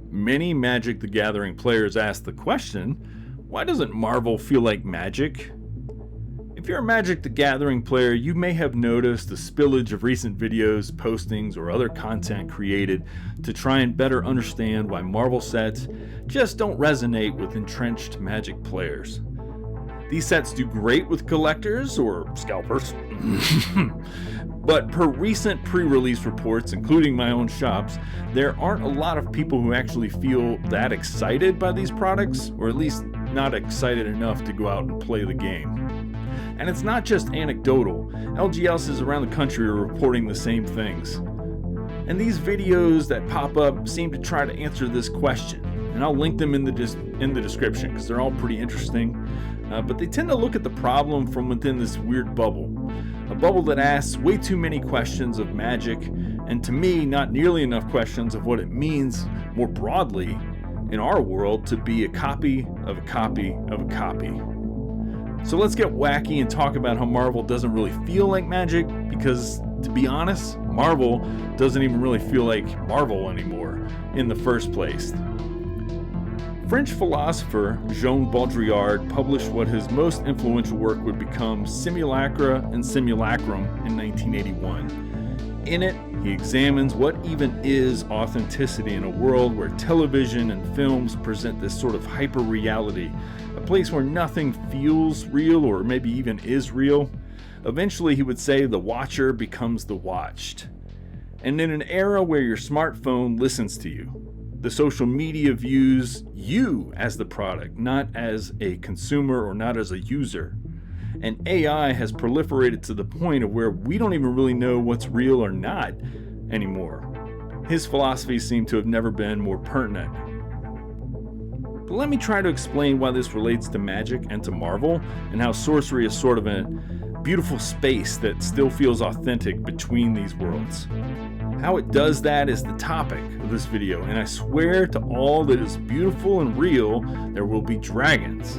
Many Magic the Gathering players ask the question, why doesn't Marvel feel like Magic? If you're a Magic the Gathering player, you may have noticed the spillage of recent videos, postings, or other content created to try and better understand why Marvel sets just don't resonate with entrenched Magic players. These sets do great with collectors or scalpers, but per recent pre-release reports, including my own shops, there aren't a lot of people who actually feel that excited by these products, or at least not excited enough to go out and play the game. And it's not just anecdotal. LGSs around the country are reporting the same things. And these videos that pop up seem to try to answer this question. And I'll link them in the description because they're all pretty interesting. But they tend to look at the problem from within this weird bubble. A bubble that asks way too many questions of Magic, and to me, not nearly enough questions of what it means more broadly in our world to be a copy of a copy of a copy. So let's get wacky and talk about how Marvel doesn't really feel like Magic, because to be honest, Marvel doesn't even really feel like Marvel anymore in the first place. French philosopher Jean Baudrillard published what his most influential work would become, Simulacra and Simulacrum, in 1981. In it, he examines what even is authenticity in a world where television and films present this sort of hyper-reality, a place where nothing feels real or maybe even is real. Eventually, he would say the watcher becomes the watched. And in an era where your smartphone listens to you, the social media views you as the product, not as a consumer or not as a user. And AI has proliferated to the point of where we don't even really know what's real or not anymore. His philosophies seem to have never been more pertinent. But let me try to explain why this relates to Magic and to Marvel, and how sorcery is sort of a beautiful space that still feels authentic between these worlds. How it does that is the topic of this video, and I swear to all that is beautiful and real, there will be dragons.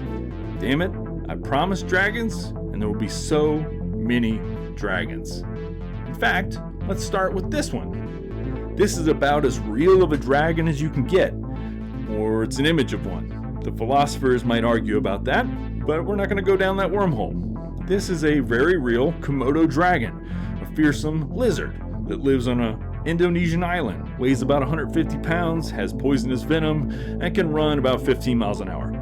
Damn it, I promised dragons, and there will be so many dragons. In fact, let's start with this one. This is about as real of a dragon as you can get, or it's an image of one. The philosophers might argue about that, but we're not going to go down that wormhole. This is a very real Komodo dragon, a fearsome lizard that lives on an Indonesian island, weighs about 150 pounds, has poisonous venom, and can run about 15 miles an hour.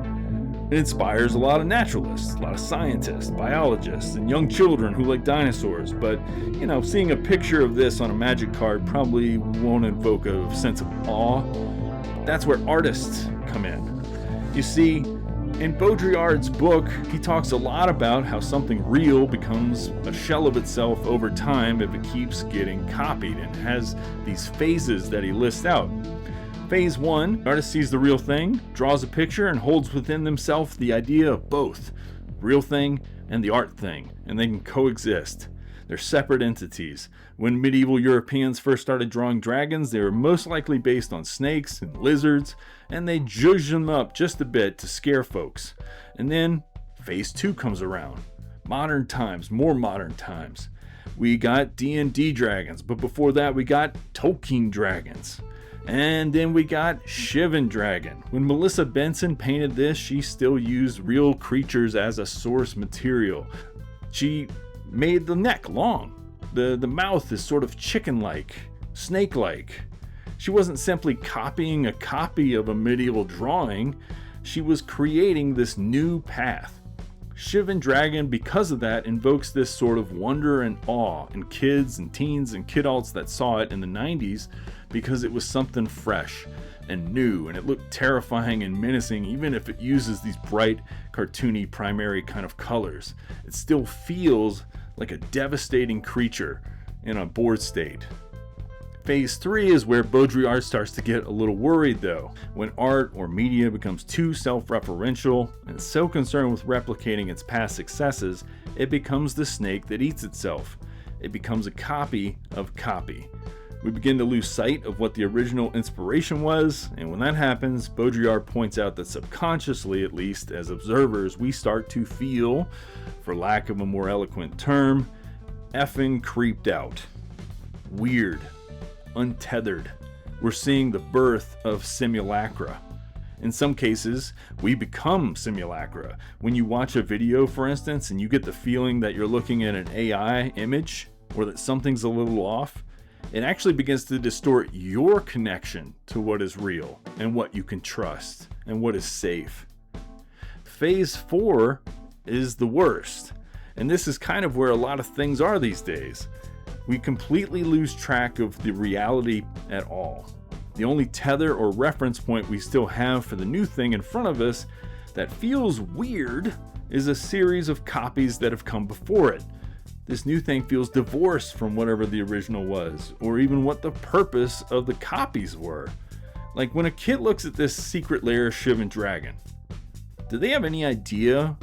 It inspires a lot of naturalists, a lot of scientists, biologists, and young children who like dinosaurs, but, seeing a picture of this on a Magic card probably won't invoke a sense of awe. That's where artists come in. You see, in Baudrillard's book, he talks a lot about how something real becomes a shell of itself over time if it keeps getting copied, and has these phases that he lists out. Phase 1, the artist sees the real thing, draws a picture, and holds within themselves the idea of both, real thing and the art thing, and they can coexist. They're separate entities. When medieval Europeans first started drawing dragons, they were most likely based on snakes and lizards, and they zhuzhed them up just a bit to scare folks. And then phase 2 comes around. Modern times, more modern times. We got D&D dragons, but before that we got Tolkien dragons. And then we got Shivan Dragon. When Melissa Benson painted this, she still used real creatures as a source material. She made the neck long. The mouth is sort of chicken-like, snake-like. She wasn't simply copying a copy of a medieval drawing. She was creating this new path. Shivan Dragon, because of that, invokes this sort of wonder and awe in kids and teens and kidults that saw it in the 90s, because it was something fresh and new, and it looked terrifying and menacing. Even if it uses these bright, cartoony, primary kind of colors, it still feels like a devastating creature in a bored state. Phase 3 is where Baudrillard starts to get a little worried, though, when art or media becomes too self-referential and so concerned with replicating its past successes, it becomes the snake that eats itself. It becomes a copy of copy. We begin to lose sight of what the original inspiration was, and when that happens, Baudrillard points out that subconsciously, at least as observers, we start to feel, for lack of a more eloquent term, effing creeped out. Weird. Untethered. we're seeing the birth of simulacra. In some cases, we become simulacra. When you watch a video, for instance, and you get the feeling that you're looking at an AI image or that something's a little off, it actually begins to distort your connection to what is real and what you can trust and what is safe. Phase 4 is the worst, and this is kind of where a lot of things are these days. We completely lose track of the reality at all. The only tether or reference point we still have for the new thing in front of us that feels weird is a series of copies that have come before it. This new thing feels divorced from whatever the original was, or even what the purpose of the copies were. Like when a kid looks at this secret lair Shivan Dragon, do they have any idea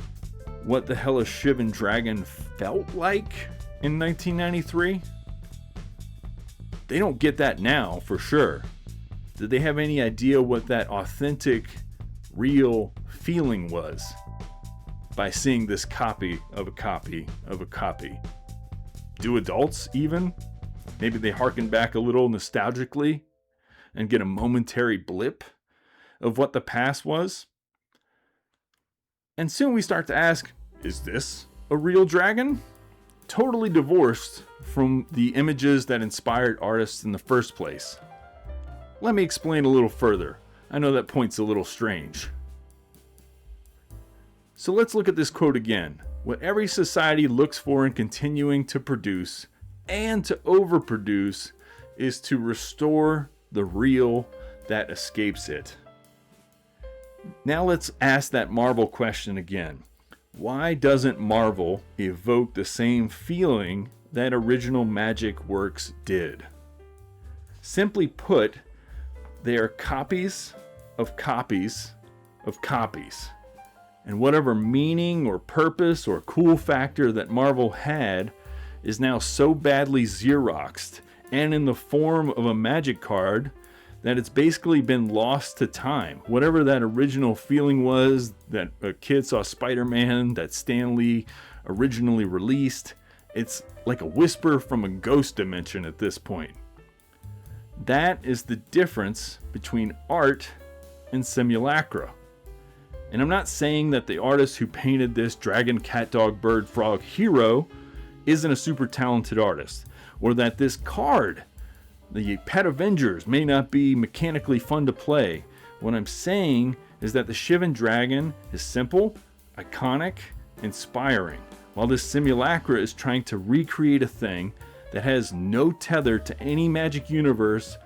what the hell a Shivan Dragon felt like in 1993? They don't get that now, for sure. Did they have any idea what that authentic, real feeling was by seeing this copy of a copy of a copy? Do adults even? Maybe they harken back a little nostalgically and get a momentary blip of what the past was. And soon we start to ask, is this a real dragon? Totally divorced from the images that inspired artists in the first place. Let me explain a little further. I know that point's a little strange. So let's look at this quote again. What every society looks for in continuing to produce and to overproduce is to restore the real that escapes it. Now let's ask that Marvel question again. Why doesn't Marvel evoke the same feeling that original Magic works did? Simply put, they are copies of copies of copies. And whatever meaning or purpose or cool factor that Marvel had is now so badly Xeroxed and in the form of a Magic card that it's basically been lost to time. Whatever that original feeling was that a kid saw Spider-Man, that Stan Lee originally released, it's like a whisper from a ghost dimension at this point. That is the difference between art and simulacra. And I'm not saying that the artist who painted this dragon, cat, dog, bird, frog hero isn't a super talented artist, or that this card, the Pet Avengers, may not be mechanically fun to play. What I'm saying is that the Shivan Dragon is simple, iconic, inspiring, while this simulacra is trying to recreate a thing that has no tether to any Magic universe,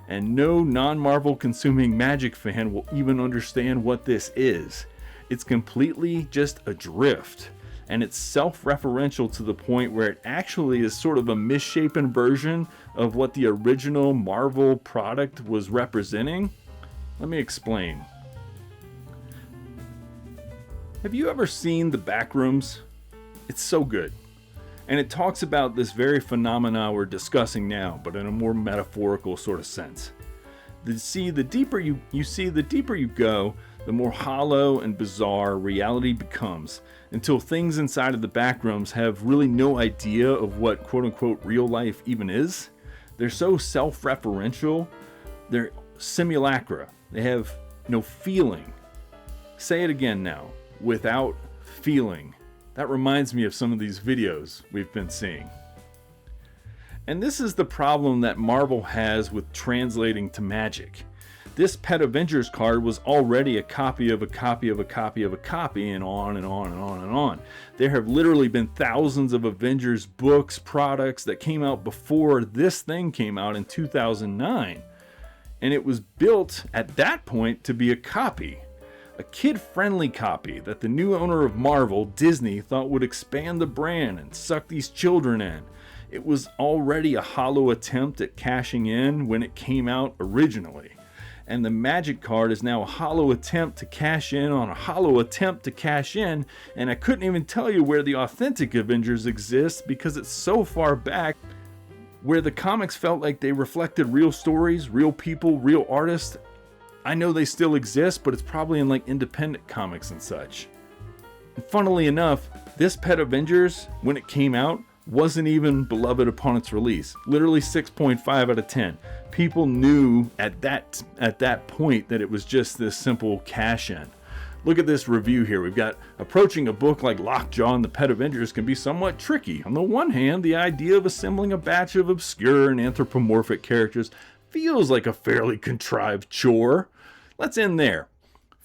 and no non-Marvel consuming Magic fan will even understand what this is. It's completely just a drift, and it's self-referential to the point where it actually is sort of a misshapen version of what the original Marvel product was representing. Let me explain. Have you ever seen the Backrooms? It's so good. And it talks about this very phenomena we're discussing now, but in a more metaphorical sort of sense. The deeper you go, the more hollow and bizarre reality becomes, until things inside of the Backrooms have really no idea of what quote-unquote real life even is. They're so self-referential, they're simulacra. They have no feeling. Say it again now, without feeling. That reminds me of some of these videos we've been seeing. And this is the problem that Marvel has with translating to Magic. This Pet Avengers card was already a copy of a copy of a copy of a copy, and on and on and on and on. There have literally been thousands of Avengers books, products that came out before this thing came out in 2009. And it was built at that point to be a copy. A kid-friendly copy that the new owner of Marvel, Disney, thought would expand the brand and suck these children in. It was already a hollow attempt at cashing in when it came out originally. And the Magic card is now a hollow attempt to cash in on a hollow attempt to cash in, and I couldn't even tell you where the authentic Avengers exist because it's so far back, where the comics felt like they reflected real stories, real people, real artists. I know they still exist, but it's probably in like independent comics and such. And funnily enough, this Pet Avengers, when it came out, wasn't even beloved upon its release. Literally 6.5 out of 10. People knew at that point that it was just this simple cash-in. Look at this review here. We've got, approaching a book like Lockjaw and the Pet Avengers can be somewhat tricky. On the one hand, the idea of assembling a batch of obscure and anthropomorphic characters feels like a fairly contrived chore. Let's end there.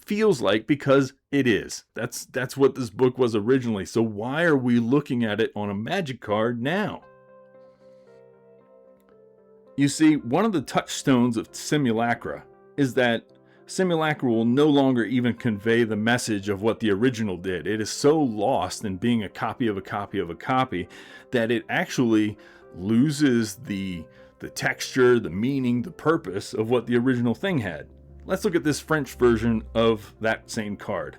Feels like, because it is. That's what this book was originally. So why are we looking at it on a Magic card now? You see, one of the touchstones of Simulacra is that Simulacra will no longer even convey the message of what the original did. It is so lost in being a copy of a copy of a copy that it actually loses the texture, the meaning, the purpose of what the original thing had. Let's look at this French version of that same card.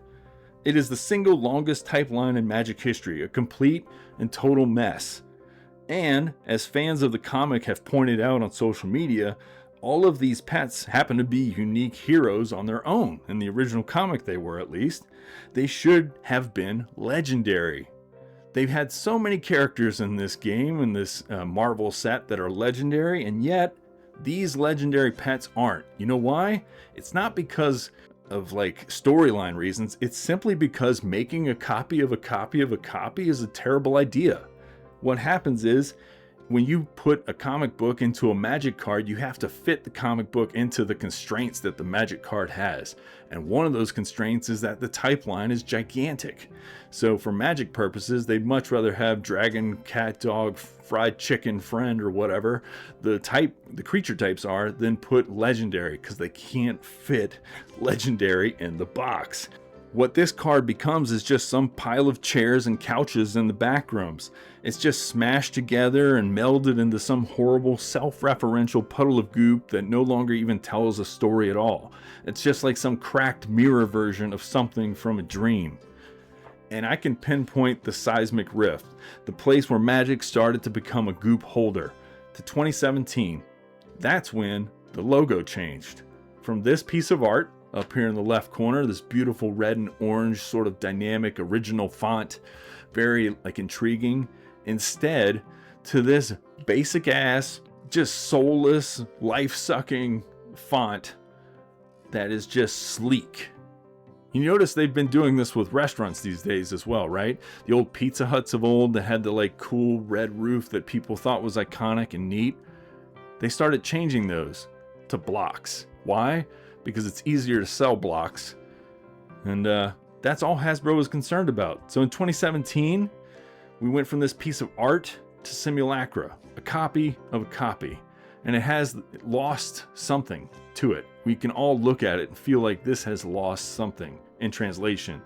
It is the single longest type line in Magic history, a complete and total mess. And, as fans of the comic have pointed out on social media, all of these pets happen to be unique heroes on their own. In the original comic they were, at least. They should have been legendary. They've had so many characters in this game, in this Marvel set, that are legendary, and yet these legendary pets aren't. You know why? It's not because of like storyline reasons. It's simply because making a copy of a copy of a copy is a terrible idea. What happens is, when you put a comic book into a Magic card, you have to fit the comic book into the constraints that the Magic card has. And one of those constraints is that the type line is gigantic. So for Magic purposes, they'd much rather have dragon, cat, dog, fried chicken, friend, or whatever the creature types are, than put legendary, because they can't fit legendary in the box. What this card becomes is just some pile of chairs and couches in the Backrooms. It's just smashed together and melded into some horrible self-referential puddle of goop that no longer even tells a story at all. It's just like some cracked mirror version of something from a dream. And I can pinpoint the seismic rift, the place where Magic started to become a goop holder, to 2017. That's when the logo changed. From this piece of art, up here in the left corner, this beautiful red and orange sort of dynamic original font, very like intriguing, instead to this basic ass, just soulless, life-sucking font that is just sleek. You notice they've been doing this with restaurants these days as well, right? The old Pizza Huts of old that had the like cool red roof that people thought was iconic and neat. They started changing those to blocks. Why? Because it's easier to sell blocks. And that's all Hasbro was concerned about. So in 2017, we went from this piece of art to Simulacra, a copy of a copy. And it has lost something to it. We can all look at it and feel like this has lost something in translation.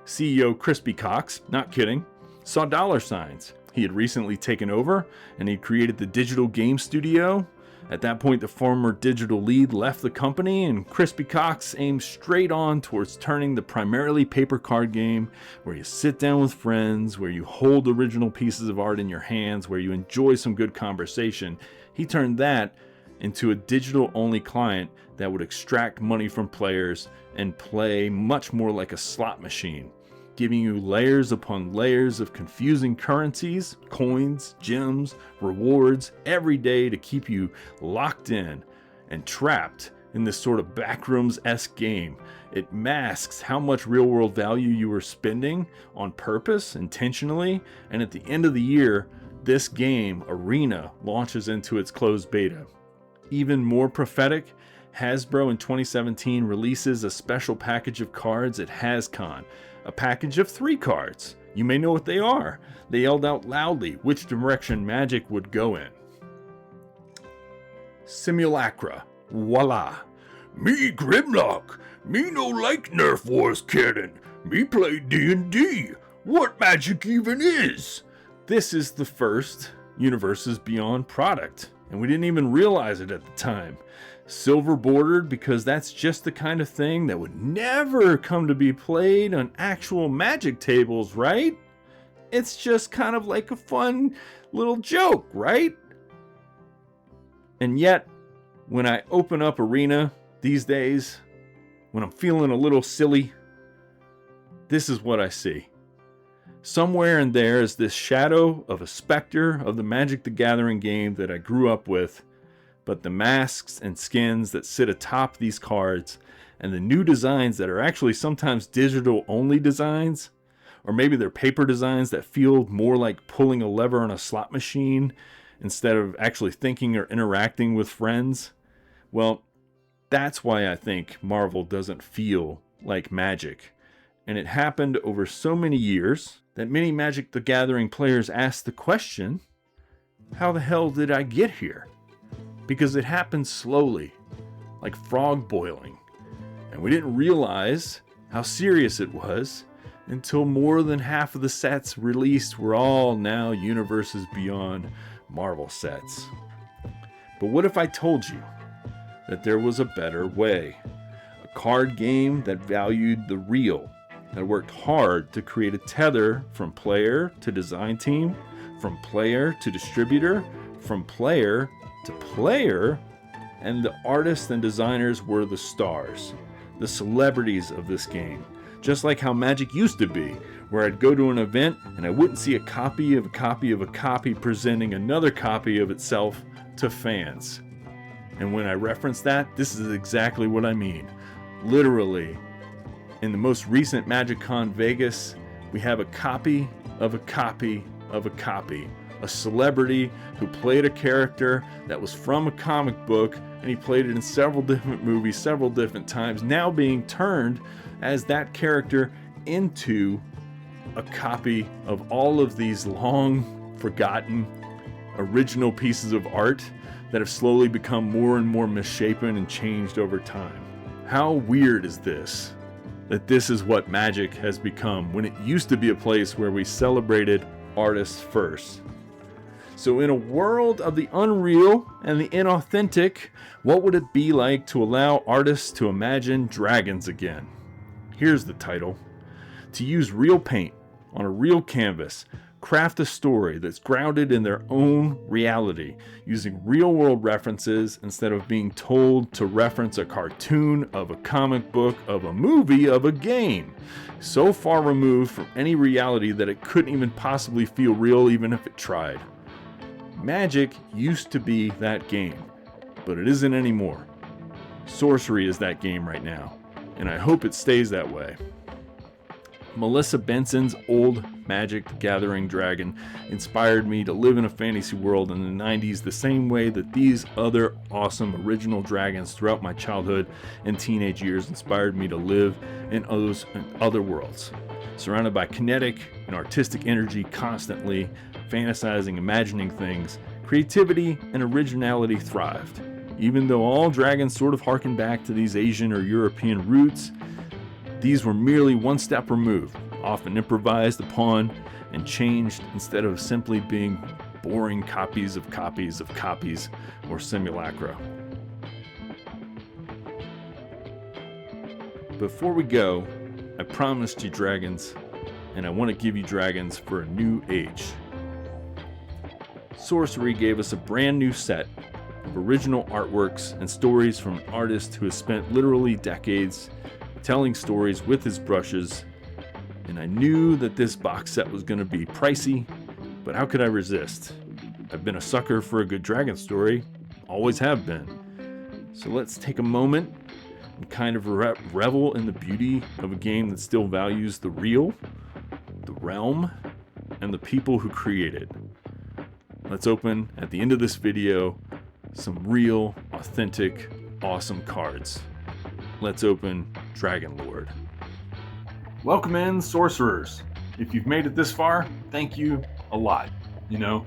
CEO Crispy Cox, not kidding, saw dollar signs. He had recently taken over and he created the digital game studio. At that point, the former digital lead left the company, and Crispy Cox aimed straight on towards turning the primarily paper card game, where you sit down with friends, where you hold original pieces of art in your hands, where you enjoy some good conversation. He turned that into a digital-only client that would extract money from players and play much more like a slot machine, giving you layers upon layers of confusing currencies, coins, gems, rewards every day to keep you locked in and trapped in this sort of Backrooms-esque game. It masks how much real-world value you were spending on purpose, intentionally, and at the end of the year, this game, Arena, launches into its closed beta. Even more prophetic, Hasbro in 2017 releases a special package of cards at HasCon. A package of 3 cards. You may know what they are. They yelled out loudly which direction Magic would go in. Simulacra. Voila. Me Grimlock. Me no like Nerf Wars canon. Me play D&D. What Magic even is? This is the first Universes Beyond product, and we didn't even realize it at the time. Silver bordered, because that's just the kind of thing that would never come to be played on actual Magic tables, right? It's just kind of like a fun little joke, right? And yet, when I open up Arena these days, when I'm feeling a little silly, this is what I see. Somewhere in there is this shadow of a specter of the Magic the Gathering game that I grew up with, but the masks and skins that sit atop these cards and the new designs that are actually sometimes digital only designs, or maybe they're paper designs that feel more like pulling a lever on a slot machine instead of actually thinking or interacting with friends. Well, that's why I think Marvel doesn't feel like Magic. And it happened over so many years that many Magic the Gathering players asked the question, how the hell did I get here? Because it happened slowly, like frog boiling. And we didn't realize how serious it was until more than half of the sets released were all now Universes Beyond Marvel sets. But what if I told you that there was a better way? A card game that valued the real, that worked hard to create a tether from player to design team, from player to distributor, from player to player, and the artists and designers were the stars, the celebrities of this game. Just like how Magic used to be, where I'd go to an event and I wouldn't see a copy of a copy of a copy presenting another copy of itself to fans. And when I reference that, this is exactly what I mean. Literally, in the most recent MagicCon Vegas, we have a copy of a copy of a copy. A celebrity who played a character that was from a comic book, and he played it in several different movies, several different times, now being turned as that character into a copy of all of these long forgotten original pieces of art that have slowly become more and more misshapen and changed over time. How weird is this? That this is what Magic has become, when it used to be a place where we celebrated artists first. So in a world of the unreal and the inauthentic, what would it be like to allow artists to imagine dragons again? Here's the title. To use real paint on a real canvas, craft a story that's grounded in their own reality, using real-world references instead of being told to reference a cartoon of a comic book, of a movie, of a game. So far removed from any reality that it couldn't even possibly feel real even if it tried. Magic used to be that game, but it isn't anymore. Sorcery is that game right now, and I hope it stays that way. Melissa Benson's old Magic the Gathering dragon inspired me to live in a fantasy world in the 90s the same way that these other awesome original dragons throughout my childhood and teenage years inspired me to live in those other worlds. Surrounded by kinetic and artistic energy constantly, fantasizing, imagining things, creativity and originality thrived. Even though all dragons sort of harken back to these Asian or European roots, these were merely one step removed, often improvised upon and changed instead of simply being boring copies of copies of copies or simulacra. Before we go, I promised you dragons, and I want to give you dragons for a new age. Sorcery gave us a brand new set of original artworks and stories from an artist who has spent literally decades telling stories with his brushes, and I knew that this box set was going to be pricey, but how could I resist? I've been a sucker for a good dragon story, always have been. So let's take a moment and kind of revel in the beauty of a game that still values the real, the realm, and the people who create it. Let's open, at the end of this video, some real, authentic, awesome cards. Let's open Dragon Lord. Welcome in, sorcerers. If you've made it this far, thank you a lot. You know,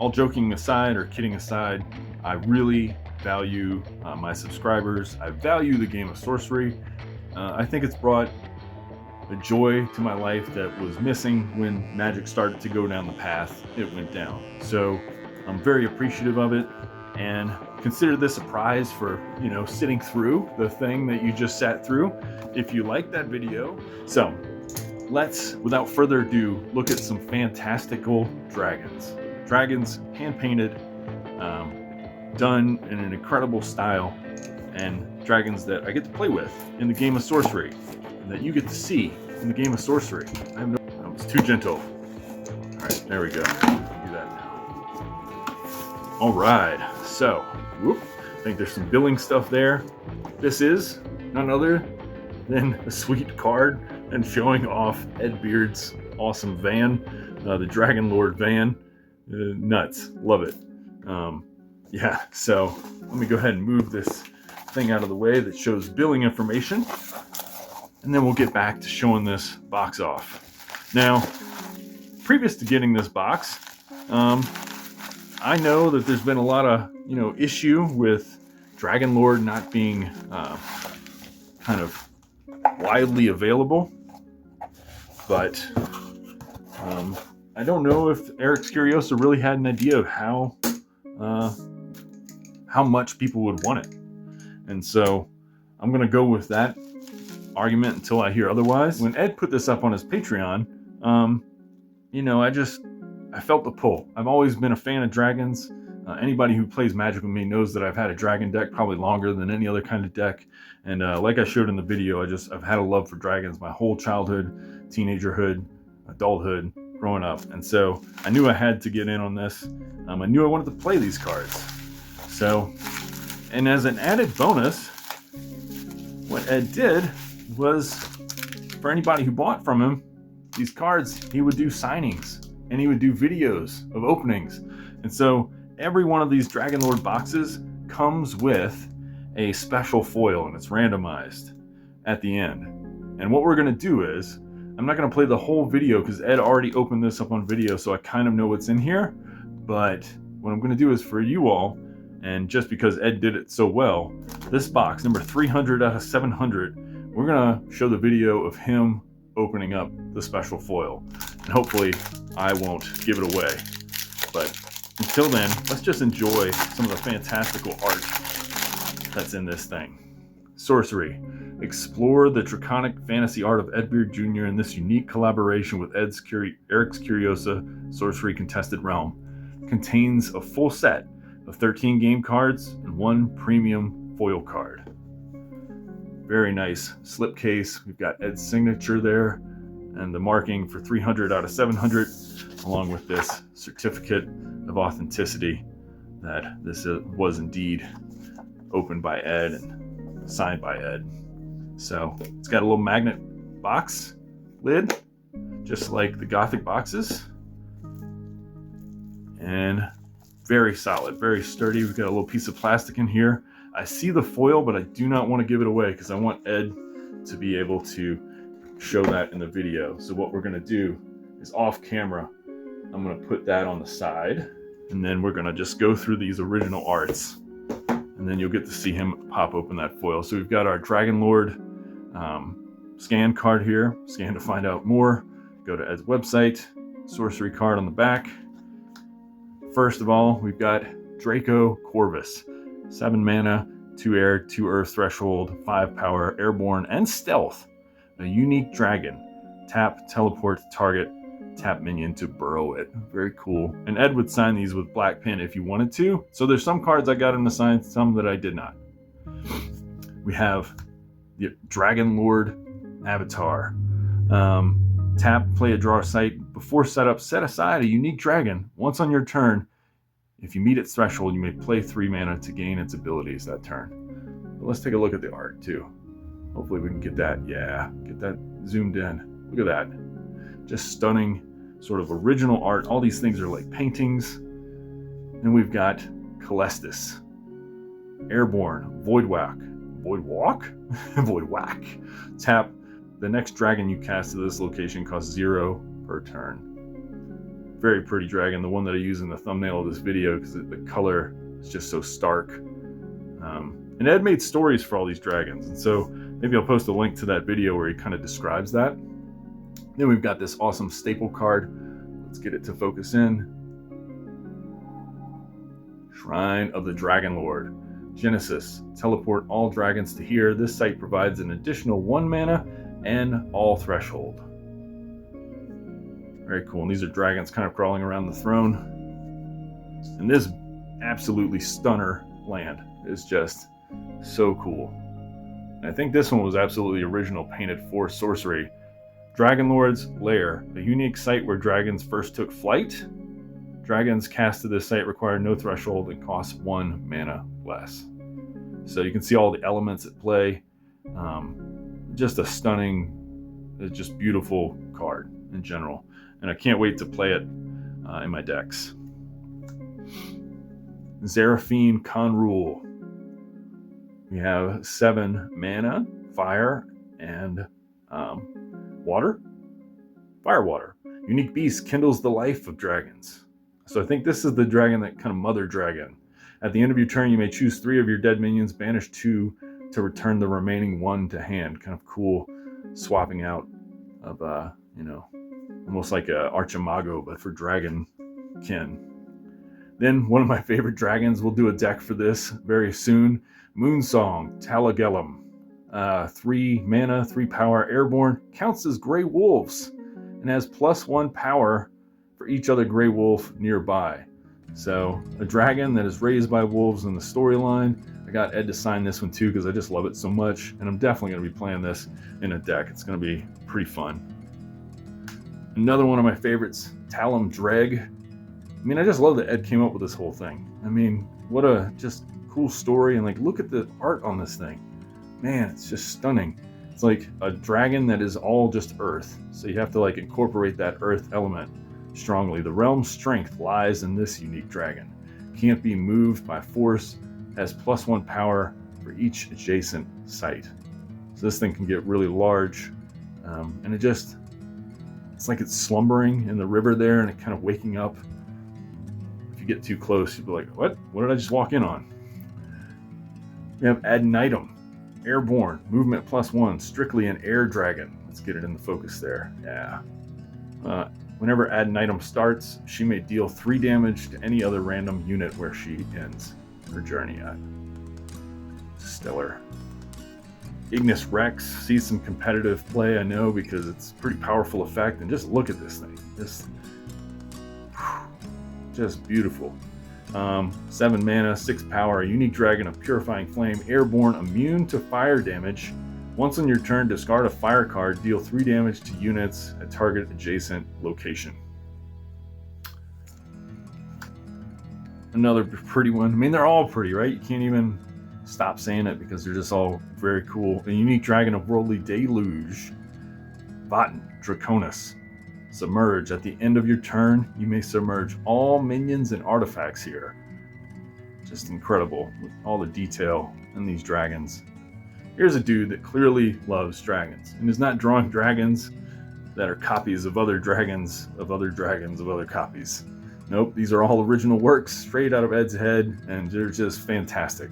all joking aside or kidding aside, I really value my subscribers. I value the game of sorcery. I think it's brought a joy to my life that was missing when Magic started to go down the path it went down. So I'm very appreciative of it, and consider this a prize for, sitting through the thing that you just sat through if you liked that video. So let's, without further ado, look at some fantastical dragons. Dragons hand-painted, done in an incredible style, and dragons that I get to play with in the game of sorcery, and that you get to see in the game of sorcery. I'm too gentle. All right, there we go. Do that now. All right, so, whoop, I think there's some billing stuff there. This is none other than a sweet card and showing off Ed Beard's awesome van, the Dragon Lord van. Nuts, love it. Yeah, so let me go ahead and move this thing out of the way that shows billing information, and then we'll get back to showing this box off. Now, previous to getting this box, I know that there's been a lot of issue with Dragon Lord not being kind of widely available, but I don't know if Eric's Curiosa really had an idea of how much people would want it. And so I'm going to go with that argument until I hear otherwise. When Ed put this up on his Patreon, I felt the pull. I've always been a fan of dragons. Anybody who plays Magic with me knows that I've had a dragon deck probably longer than any other kind of deck. And like I showed in the video, I've had a love for dragons my whole childhood, teenagerhood, adulthood, growing up. And so I knew I had to get in on this. I knew I wanted to play these cards. So, and as an added bonus, what Ed did was, for anybody who bought from him these cards, he would do signings and he would do videos of openings. And so every one of these Dragon Lord boxes comes with a special foil, and it's randomized at the end. And what we're going to do is, I'm not going to play the whole video because Ed already opened this up on video, so I kind of know what's in here. But what I'm going to do is, for you all, and just because Ed did it so well, this box, number 300 out of 700, we're going to show the video of him opening up the special foil. And hopefully I won't give it away. But until then, let's just enjoy some of the fantastical art that's in this thing. Sorcery. Explore the draconic fantasy art of Ed Beard Jr. in this unique collaboration with Eric's Curiosa Sorcery Contested Realm. Contains a full set of 13 game cards and 1 premium foil card. Very nice slipcase. We've got Ed's signature there and the marking for 300 out of 700, along with this certificate of authenticity that this was indeed opened by Ed and signed by Ed. So it's got a little magnet box lid, just like the Gothic boxes, and very solid, very sturdy. We've got a little piece of plastic in here. I see the foil, but I do not want to give it away because I want Ed to be able to show that in the video. So what we're going to do is, off camera, I'm going to put that on the side, and then we're going to just go through these original arts, and then you'll get to see him pop open that foil. So we've got our Dragon Lord scan card here. Scan to find out more. Go to Ed's website. Sorcery card on the back. First of all, we've got Draco Corvus. 7 mana, 2 air, 2 earth threshold, 5 power, airborne, and stealth. A unique dragon. Tap, teleport target, tap minion to burrow it. Very cool. And Ed would sign these with black pen if you wanted to. So there's some cards I got him to sign, some that I did not. We have the Dragon Lord Avatar. Tap, play a draw site. Before setup, set aside a unique dragon. Once on your turn, if you meet its threshold, you may play 3 mana to gain its abilities that turn. But let's take a look at the art too. Hopefully we can get that, get that zoomed in. Look at that. Just stunning, sort of original art. All these things are like paintings. And we've got Calestis. Airborne, Voidwhack. Voidwhack. Tap, the next dragon you cast to this location costs 0 per turn. Very pretty dragon, the one that I use in the thumbnail of this video because the color is just so stark. And Ed made stories for all these dragons, and so maybe I'll post a link to that video where he kind of describes that. Then we've got this awesome staple card. Let's get it to focus in. Shrine of the Dragon Lord. Genesis. Teleport all dragons to here. This site provides an additional 1 mana and all threshold. Very cool. And these are dragons kind of crawling around the throne. And this absolutely stunner land is just so cool. And I think this one was absolutely original, painted for Sorcery. Dragonlord's Lair, a unique site where dragons first took flight. Dragons cast to this site require no threshold and cost 1 mana less. So you can see all the elements at play. Just a stunning, just beautiful card in general. And I can't wait to play it in my decks. Zeraphine Conrule. We have 7 mana, fire, and water. Fire water. Unique beast kindles the life of dragons. So I think this is the dragon that kind of mother dragon. At the end of your turn, you may choose 3 of your dead minions, banish 2 to return the remaining 1 to hand. Kind of cool swapping out of, almost like a Archimago, but for dragon kin. Then one of my favorite dragons, we'll do a deck for this very soon. Moonsong, Talagellum. 3 mana, 3 power, airborne, counts as gray wolves, and has +1 power for each other gray wolf nearby. So a dragon that is raised by wolves in the storyline. I got Ed to sign this one too because I just love it so much, and I'm definitely going to be playing this in a deck. It's going to be pretty fun. Another one of my favorites, Talum Dreg. I mean, I just love that Ed came up with this whole thing. I mean, what a just cool story, and like look at the art on this thing. Man, it's just stunning. It's like a dragon that is all just earth. So you have to like incorporate that earth element strongly. The realm's strength lies in this unique dragon. Can't be moved by force, has +1 power for each adjacent site. So this thing can get really large. And it's like it's slumbering in the river there and it kind of waking up. If you get too close, you'll be like, what did I just walk in on? We have Ad Nitum. Airborne, movement +1, strictly an air dragon. Let's get it in the focus there. Yeah. Whenever Ad Nitum starts, she may deal 3 damage to any other random unit where she ends her journey at. Stellar. Ignis Rex sees some competitive play, I know, because it's a pretty powerful effect. And just look at this thing. Just beautiful. 7 mana, 6 power, a unique dragon of Purifying Flame, airborne, immune to fire damage. Once on your turn, discard a fire card, deal 3 damage to units at target adjacent location. Another pretty one. I mean, they're all pretty, right? You can't even stop saying it because they're just all very cool. A unique dragon of Worldly Deluge. Votan, Draconis. Submerge. At the end of your turn, you may submerge all minions and artifacts here. Just incredible with all the detail in these dragons. Here's a dude that clearly loves dragons and is not drawing dragons that are copies of other dragons of other dragons of other copies. Nope, these are all original works straight out of Ed's head, and they're just fantastic.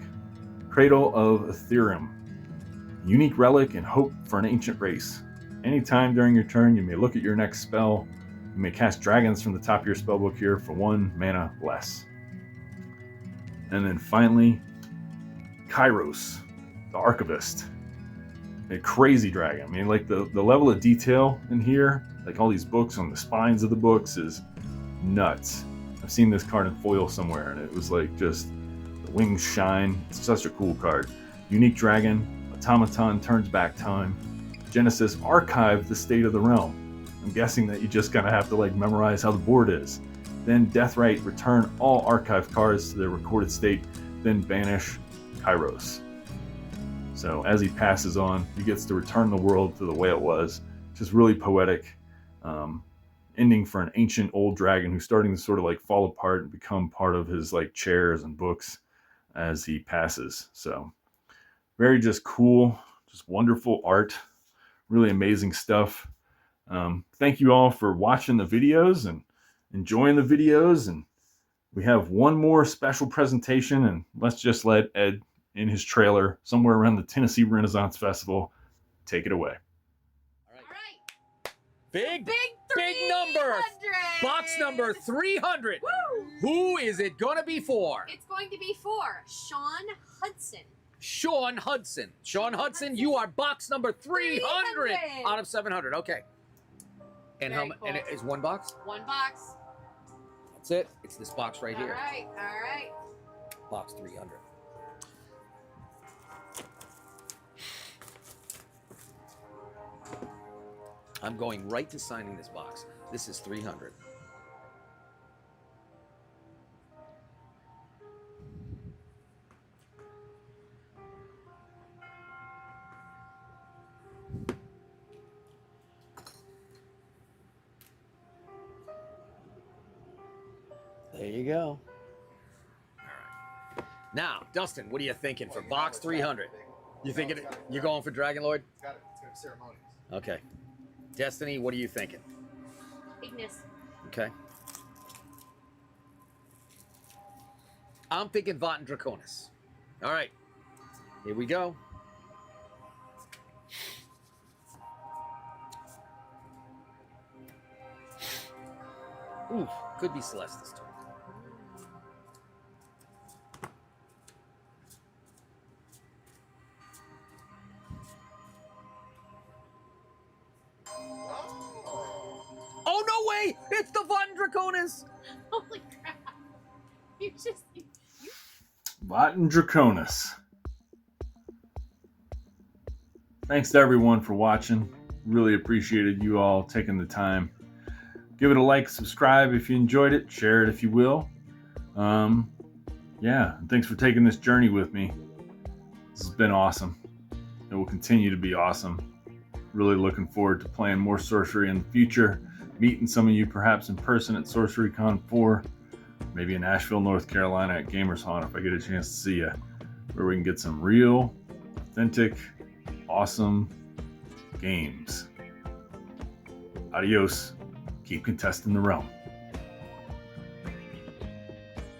Cradle of Ethereum. Unique relic and hope for an ancient race. Anytime during your turn, you may look at your next spell. You may cast dragons from the top of your spellbook here for 1 mana less. And then finally, Kairos, the Archivist. A crazy dragon. I mean, like the level of detail in here, like all these books on the spines of the books is nuts. I've seen this card in foil somewhere, and it was like just the wings shine. It's such a cool card. Unique dragon, automaton turns back time. Genesis archive the state of the realm. I'm guessing that you just kind of have to like memorize how the board is. Then Deathrite, return all archive cards to their recorded state, then banish Kairos. So as he passes on, he gets to return the world to the way it was. Just really poetic ending for an ancient old dragon who's starting to sort of like fall apart and become part of his like chairs and books as he passes. So very just cool, just wonderful art. Really amazing stuff. Thank you all for watching the videos and enjoying the videos. And we have one more special presentation, and let's just let Ed in his trailer somewhere around the Tennessee Renaissance Festival take it away. All right. Big number. Box number 300. Woo! Who is it going to be for? It's going to be for Sean Hudson. Sean Hudson. Sean Hudson, you are box number 300 out of 700. Okay. And Very how cool. and it is 1 box? 1 box. That's it. It's this box right here. All right. Box 300. I'm going right to signing this box. This is 300. There you go. All right. Now, Dustin, what are you thinking for box 300? You thinking you're going for Dragon Lord? It's got to ceremonies. Okay. Destiny, what are you thinking? Ignis. Okay. I'm thinking Vot and Draconis. All right. Here we go. Ooh, could be Celeste this turn. Oh, no way! It's the Vot and Draconis! Holy crap. You just. Vot and Draconis. Thanks to everyone for watching. Really appreciated you all taking the time. Give it a like, subscribe if you enjoyed it, share it if you will. Yeah, thanks for taking this journey with me. This has been awesome. It will continue to be awesome. Really looking forward to playing more Sorcery in the future, meeting some of you perhaps in person at SorceryCon 4, maybe in Asheville, North Carolina at Gamers Haunt if I get a chance to see you, where we can get some real, authentic, awesome games. Adios. Keep contesting the realm.